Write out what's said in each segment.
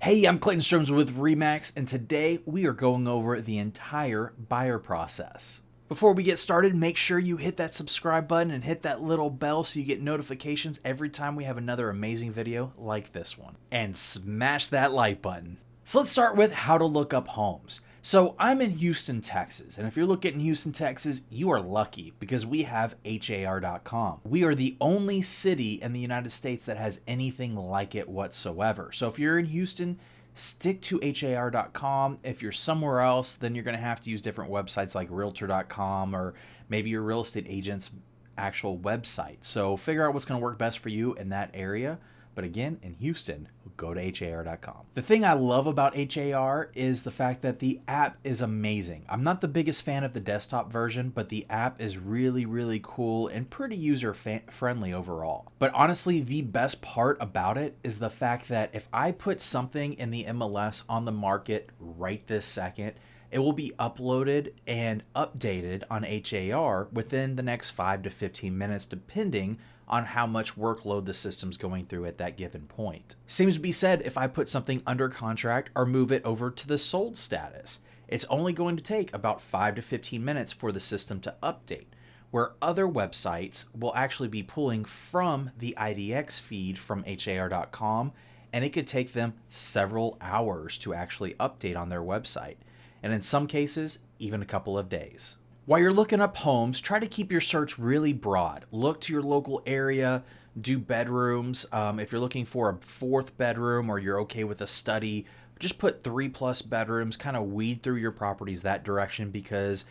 Hey, I'm Clayton Stroms with Remax, and today we are going over the entire buyer process. Before we get started, make sure you hit that subscribe button and hit that little bell so you get notifications every time we have another amazing video like this one. And smash that like button. So let's start with how to look up homes. So I'm in Houston, Texas, and if you're looking in Houston, Texas, you are lucky because we have HAR.com. We are the only city in the United States that has anything like it whatsoever. So if you're in Houston, stick to HAR.com. If you're somewhere else, then you're going to have to use different websites like Realtor.com or maybe your real estate agent's actual website. So figure out what's going to work best for you in that area. But again, in Houston, go to HAR.com. The thing I love about HAR is the fact that the app is amazing. I'm not the biggest fan of the desktop version, but the app is really, really cool and pretty user-friendly overall. But honestly, the best part about it is the fact that if I put something in the MLS on the market right this second, it will be uploaded and updated on HAR within the next 5 to 15 minutes, depending on how much workload the system's going through at that given point. Seems to be said if I put something under contract or move it over to the sold status, it's only going to take about 5 to 15 minutes for the system to update, where other websites will actually be pulling from the IDX feed from HAR.com, and it could take them several hours to actually update on their website, and in some cases, even a couple of days. While you're looking up homes, try to keep your search really broad. Look to your local area, do bedrooms. If you're looking for a fourth bedroom or you're okay with a study, just put 3+ bedrooms, kind of weed through your properties that direction because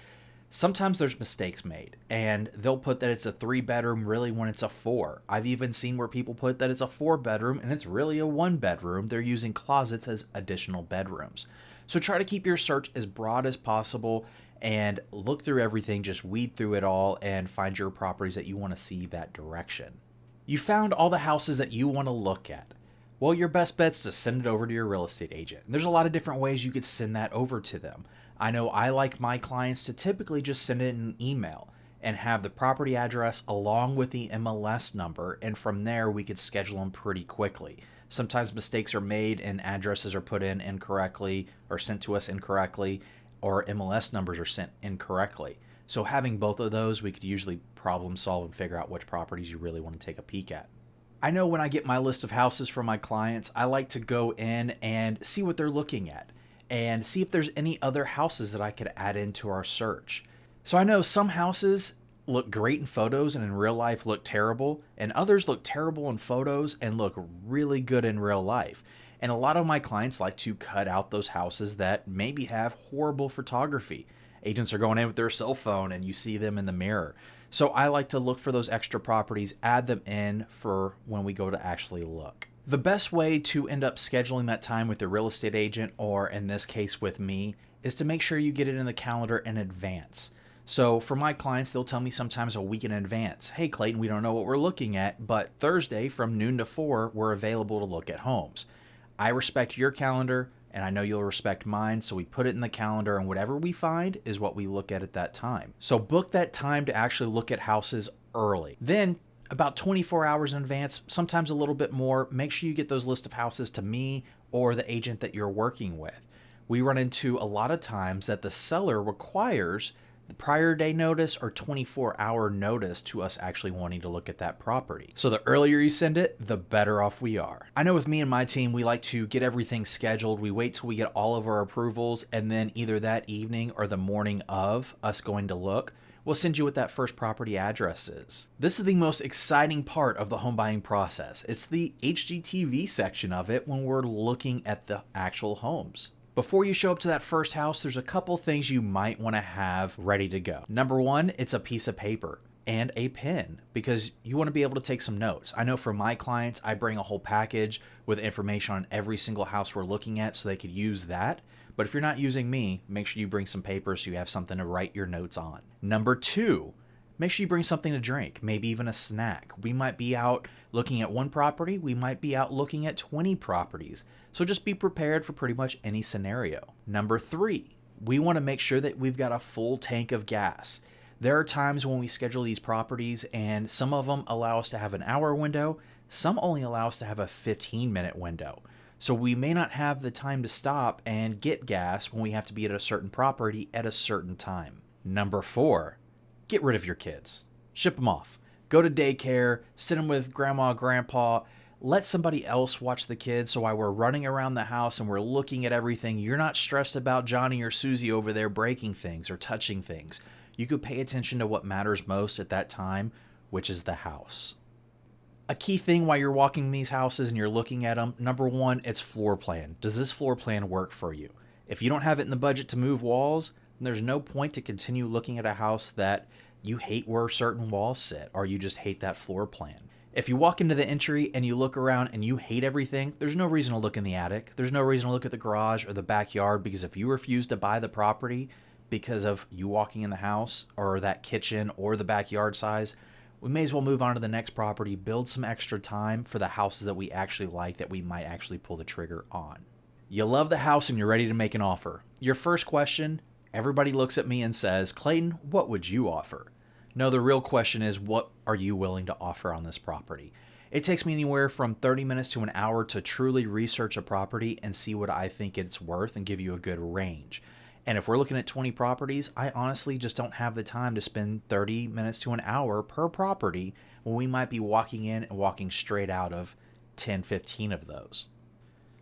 sometimes there's mistakes made and they'll put that it's a 3-bedroom really when it's a 4. I've even seen where people put that it's a 4-bedroom and it's really a 1-bedroom. They're using closets as additional bedrooms. So try to keep your search as broad as possible and look through everything, just weed through it all and find your properties that you want to see that direction. You found all the houses that you want to look at. Well, your best bet's to send it over to your real estate agent. There's a lot of different ways you could send that over to them. I know I like my clients to typically just send it in an email and have the property address along with the MLS number, and from there we could schedule them pretty quickly. Sometimes mistakes are made and addresses are put in incorrectly or sent to us incorrectly, or MLS numbers are sent incorrectly. So having both of those, we could usually problem solve and figure out which properties you really want to take a peek at. I know when I get my list of houses from my clients, I like to go in and see what they're looking at and see if there's any other houses that I could add into our search. So I know some houses look great in photos and in real life look terrible, and others look terrible in photos and look really good in real life. And a lot of my clients like to cut out those houses that maybe have horrible photography. Agents are going in with their cell phone and you see them in the mirror. So I like to look for those extra properties, add them in for when we go to actually look. The best way to end up scheduling that time with the real estate agent, or in this case with me, is to make sure you get it in the calendar in advance. So for my clients, they'll tell me sometimes a week in advance, hey Clayton, we don't know what we're looking at, but Thursday from noon to 4, we're available to look at homes. I respect your calendar, and I know you'll respect mine, so we put it in the calendar, and whatever we find is what we look at that time. So book that time to actually look at houses early. Then, about 24 hours in advance, sometimes a little bit more, make sure you get those list of houses to me or the agent that you're working with. We run into a lot of times that the seller requires the prior day notice or 24-hour notice to us actually wanting to look at that property. So the earlier you send it, the better off we are. I know with me and my team, we like to get everything scheduled. We wait till we get all of our approvals, and then either that evening or the morning of us going to look, we'll send you what that first property address is. This is the most exciting part of the home buying process. It's the HGTV section of it when we're looking at the actual homes. Before you show up to that first house, there's a couple things you might want to have ready to go. Number one, it's a piece of paper and a pen because you want to be able to take some notes. I know for my clients, I bring a whole package with information on every single house we're looking at so they could use that. But if you're not using me, make sure you bring some paper so you have something to write your notes on. Number two, make sure you bring something to drink, maybe even a snack. We might be out looking at one property, we might be out looking at 20 properties. So just be prepared for pretty much any scenario. Number three, we want to make sure that we've got a full tank of gas. There are times when we schedule these properties and some of them allow us to have an hour window, some only allow us to have a 15-minute window. So we may not have the time to stop and get gas when we have to be at a certain property at a certain time. Number 4, get rid of your kids. Ship them off. Go to daycare, sit them with grandma, grandpa, let somebody else watch the kids, so while we're running around the house and we're looking at everything, you're not stressed about Johnny or Susie over there breaking things or touching things. You could pay attention to what matters most at that time, which is the house. A key thing while you're walking these houses and you're looking at them, number 1, it's floor plan. Does this floor plan work for you? If you don't have it in the budget to move walls, then there's no point to continue looking at a house that you hate where certain walls sit, or you just hate that floor plan. If you walk into the entry and you look around and you hate everything, there's no reason to look in the attic. There's no reason to look at the garage or the backyard, because if you refuse to buy the property because of you walking in the house or that kitchen or the backyard size, we may as well move on to the next property, build some extra time for the houses that we actually like, that we might actually pull the trigger on. You love the house and you're ready to make an offer. Your first question, everybody looks at me and says, Clayton, what would you offer? No, the real question is, what are you willing to offer on this property? It takes me anywhere from 30 minutes to an hour to truly research a property and see what I think it's worth and give you a good range. And if we're looking at 20 properties, I honestly just don't have the time to spend 30 minutes to an hour per property when we might be walking in and walking straight out of 10, 15 of those.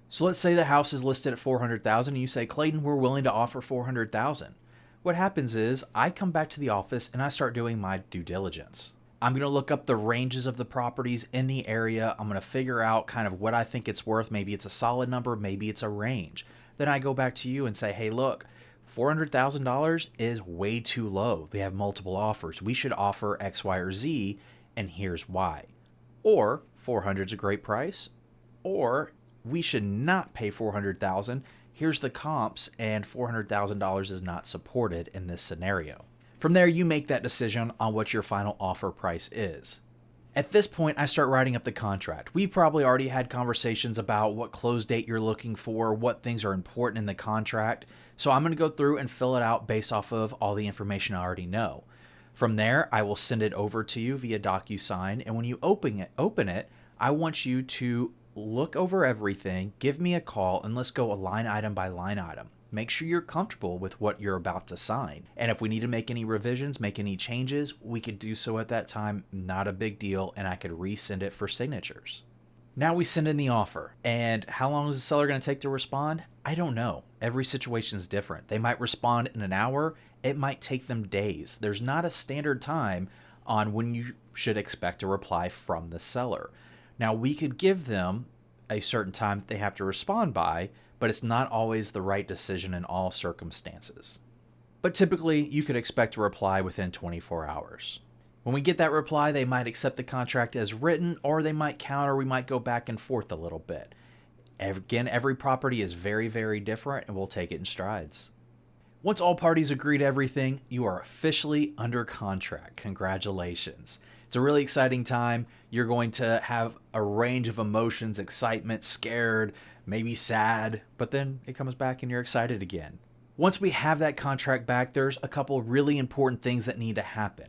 So let's say the house is listed at $400,000 and you say, Clayton, we're willing to offer $400,000. What happens is I come back to the office and I start doing my due diligence. I'm going to look up the ranges of the properties in the area. I'm going to figure out kind of what I think it's worth. Maybe it's a solid number, maybe it's a range. Then I go back to you and say, hey, look, $400,000 is way too low. They have multiple offers. We should offer X, Y, or Z, and here's why. Or 400 is a great price, or we should not pay $400,000. Here's the comps, and $400,000 is not supported in this scenario. From there, you make that decision on what your final offer price is. At this point, I start writing up the contract. We've probably already had conversations about what close date you're looking for, what things are important in the contract. So I'm going to go through and fill it out based off of all the information I already know. From there, I will send it over to you via DocuSign, and when you open it, I want you to look over everything, give me a call, and let's go a line item by line item. Make sure you're comfortable with what you're about to sign. And if we need to make any revisions, make any changes, we could do so at that time. Not a big deal, and I could resend it for signatures. Now we send in the offer. And how long is the seller going to take to respond? I don't know. Every situation is different. They might respond in an hour. It might take them days. There's not a standard time on when you should expect a reply from the seller. Now, we could give them a certain time that they have to respond by, but it's not always the right decision in all circumstances. But typically, you could expect a reply within 24 hours. When we get that reply, they might accept the contract as written, or they might counter. We might go back and forth a little bit. Again, every property is very, very different, and we'll take it in strides. Once all parties agree to everything, you are officially under contract. Congratulations. It's a really exciting time. You're going to have a range of emotions, excitement, scared, maybe sad, but then it comes back and you're excited again. Once we have that contract back, there's a couple really important things that need to happen.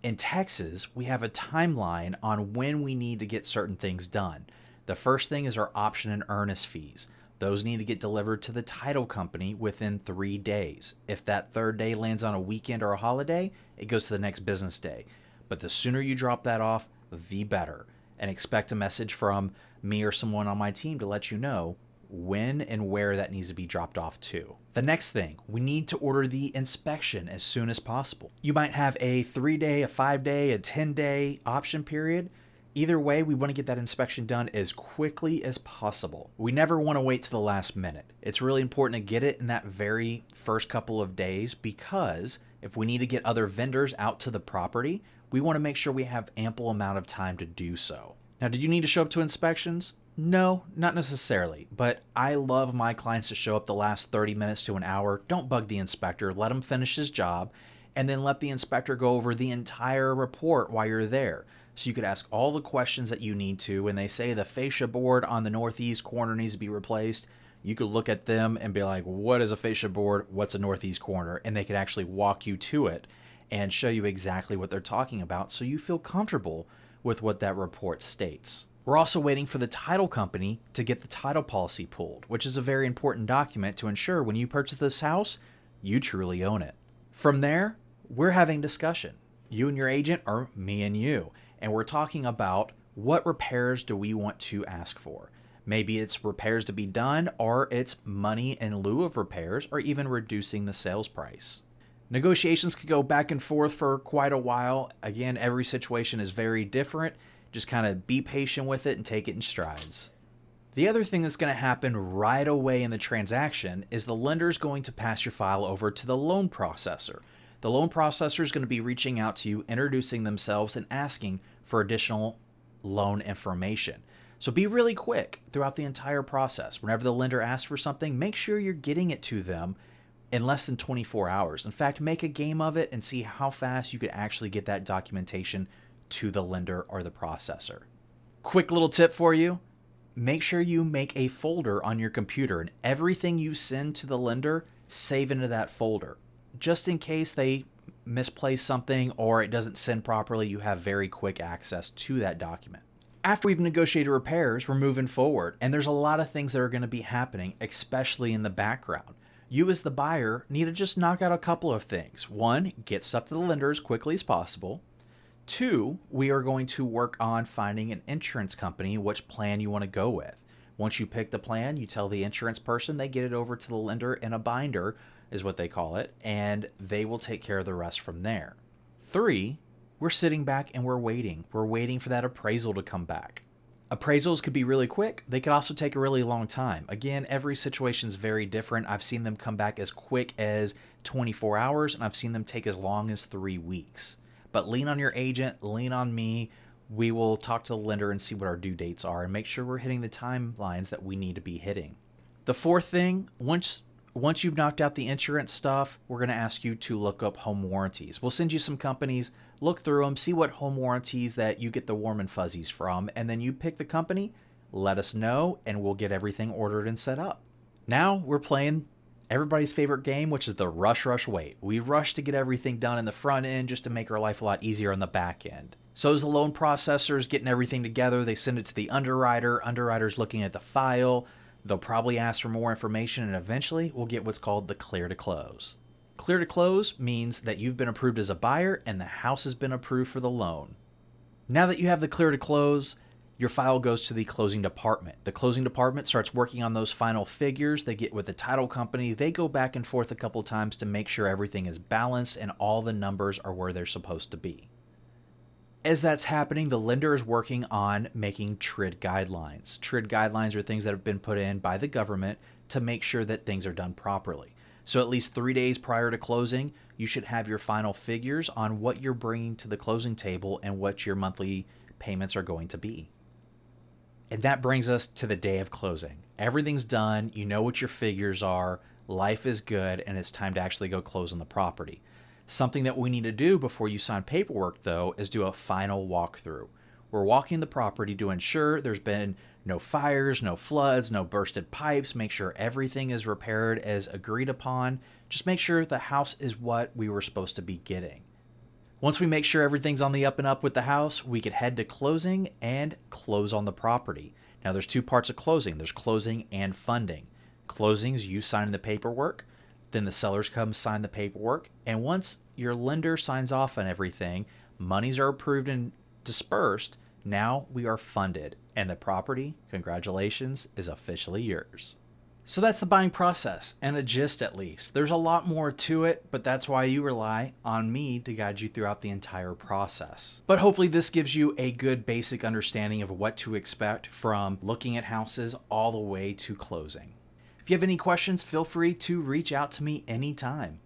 In Texas, we have a timeline on when we need to get certain things done. The first thing is our option and earnest fees. Those need to get delivered to the title company within 3 days. If that third day lands on a weekend or a holiday, it goes to the next business day. But the sooner you drop that off, the better. And expect a message from me or someone on my team to let you know when and where that needs to be dropped off to. The next thing, we need to order the inspection as soon as possible. You might have a 3-day, a 5-day, a 10-day option period. Either way, we want to get that inspection done as quickly as possible. We never want to wait to the last minute. It's really important to get it in that very first couple of days, because if we need to get other vendors out to the property, we want to make sure we have ample amount of time to do so. Now, did you need to show up to inspections? No, not necessarily, but I love my clients to show up the last 30 minutes to an hour. Don't bug the inspector, let him finish his job, and then let the inspector go over the entire report while you're there. So you could ask all the questions that you need to. When they say the fascia board on the northeast corner needs to be replaced, you could look at them and be like, what is a fascia board? What's a northeast corner? And they could actually walk you to it and show you exactly what they're talking about, so you feel comfortable with what that report states. We're also waiting for the title company to get the title policy pulled, which is a very important document to ensure when you purchase this house, you truly own it. From there, we're having discussion. You and your agent, or me and you, and we're talking about what repairs do we want to ask for. Maybe it's repairs to be done, or it's money in lieu of repairs, or even reducing the sales price. Negotiations could go back and forth for quite a while. Again, every situation is very different. Just kind of be patient with it and take it in strides. The other thing that's going to happen right away in the transaction is the lender is going to pass your file over to the loan processor. The loan processor is going to be reaching out to you, introducing themselves, and asking for additional loan information. So be really quick throughout the entire process. Whenever the lender asks for something, make sure you're getting it to them in less than 24 hours. In fact, make a game of it and see how fast you could actually get that documentation to the lender or the processor. Quick little tip for you. Make sure you make a folder on your computer, and everything you send to the lender, save into that folder. Just in case they misplace something or it doesn't send properly, you have very quick access to that document. After we've negotiated repairs, we're moving forward, and there's a lot of things that are going to be happening, especially in the background. You as the buyer need to just knock out a couple of things. One, get stuff to the lender as quickly as possible. Two, we are going to work on finding an insurance company, which plan you want to go with. Once you pick the plan, you tell the insurance person, they get it over to the lender in a binder, is what they call it, and they will take care of the rest from there. Three, we're sitting back and we're waiting. We're waiting for that appraisal to come back. Appraisals could be really quick. They could also take a really long time. Again, every situation is very different. I've seen them come back as quick as 24 hours, and I've seen them take as long as 3 weeks. But lean on your agent, lean on me. We will talk to the lender and see what our due dates are and make sure we're hitting the timelines that we need to be hitting. The fourth thing, once you've knocked out the insurance stuff, we're going to ask you to look up home warranties. We'll send you some companies, look through them, see what home warranties that you get the warm and fuzzies from, and then you pick the company, let us know, and we'll get everything ordered and set up. Now we're playing everybody's favorite game, which is the rush, wait. We rush to get everything done in the front end just to make our life a lot easier on the back end. So as the loan processors getting everything together, they send it to the underwriter. Underwriter's looking at the file. They'll probably ask for more information, and eventually we'll get what's called the clear to close. Clear to close means that you've been approved as a buyer and the house has been approved for the loan. Now that you have the clear to close, your file goes to the closing department. The closing department starts working on those final figures. They get with the title company. They go back and forth a couple times to make sure everything is balanced and all the numbers are where they're supposed to be. As that's happening, the lender is working on making TRID guidelines. TRID guidelines are things that have been put in by the government to make sure that things are done properly. So at least 3 days prior to closing, you should have your final figures on what you're bringing to the closing table and what your monthly payments are going to be. And that brings us to the day of closing. Everything's done. You know what your figures are. Life is good, and it's time to actually go close on the property. Something that we need to do before you sign paperwork, though, is do a final walkthrough. We're walking the property to ensure there's been no fires, no floods, no bursted pipes. Make sure everything is repaired as agreed upon. Just make sure the house is what we were supposed to be getting. Once we make sure everything's on the up and up with the house, we could head to closing and close on the property. Now, there's two parts of closing. There's closing and funding. Closing's you signing the paperwork. Then the sellers come sign the paperwork. And once your lender signs off on everything, monies are approved and dispersed. Now we are funded, and the property, congratulations, is officially yours. So that's the buying process, and a gist at least. There's a lot more to it, but that's why you rely on me to guide you throughout the entire process. But hopefully this gives you a good basic understanding of what to expect from looking at houses all the way to closing. If you have any questions, feel free to reach out to me anytime.